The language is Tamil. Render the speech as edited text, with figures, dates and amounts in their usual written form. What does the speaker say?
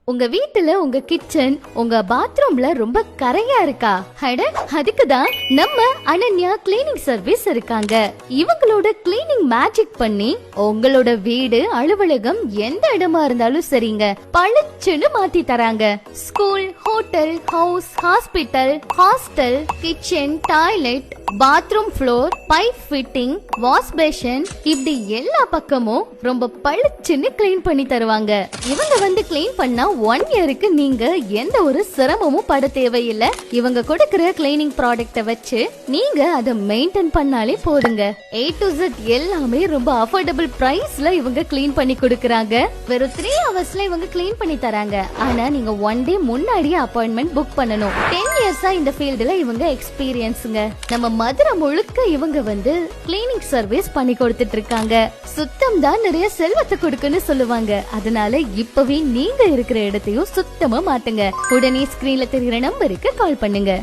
உங்க வீட்டுல உங்க கிச்சன் உங்க பாத்ரூம்ல ரொம்ப கரையா இருக்கா? அட அதுக்குதான் நம்ம அனன்யா கிளீனிங் சர்வீஸ் இருக்காங்க. இவங்களோட கிளீனிங் மேஜிக் பண்ணி உங்களோட வீடு அலுவலகம் எந்த இடமா இருந்தாலும் சரிங்க பளிச்சுன்னு மாத்தி தராங்க. School, hotel, house, hospital, hostel, kitchen, toilet, bathroom floor, pipe fitting, wash basin இப்படி எல்லா பக்கமும் ரொம்ப பளிச்சுன்னு கிளீன் பண்ணி தருவாங்க. இவங்க வந்து கிளீன் பண்ணா 1 இயருக்கு நீங்க எந்த ஒரு சிரமமும் பட தேவையில்லை. இவங்க கொடுக்கிற கிளீனிங் ப்ராடக்ட்ட வச்சு நீங்க அதை மெயின்டைன் பண்ணாலே போதுங்க. A to Z எல்லாமே ரொம்ப அஃபோர்டபிள் பிரைஸ்ல இவங்க கிளீன் பண்ணி கொடுக்கறாங்க. வெறும் 3 ஹவர்ஸ்ல இவங்க கிளீன் பண்ணி தராங்க. ஆனா நீங்க 1 டே முன்னாடியே அப்பாயின்ட்மெண்ட் புக் பண்ணணும். 10 இயர்ஸா இந்த ஃபீல்டுல இவங்க எக்ஸ்பீரியன்ஸ்ங்க. நம்ம மதுரை முழுக்க இவங்க வந்து கிளீனிங் சர்வீஸ் பண்ணி கொடுத்துட்டு இருக்காங்க. சுத்தம் தான் நிறைய செல்வத்தை கொடுக்குன்னு சொல்லுவாங்க. அதனால இப்பவே நீங்க இருக்கிற இடத்தையும் சுத்தமா மாட்டுங்க. உடனே ஸ்கிரீன்ல தெரிகிற நம்பருக்கு கால் பண்ணுங்க.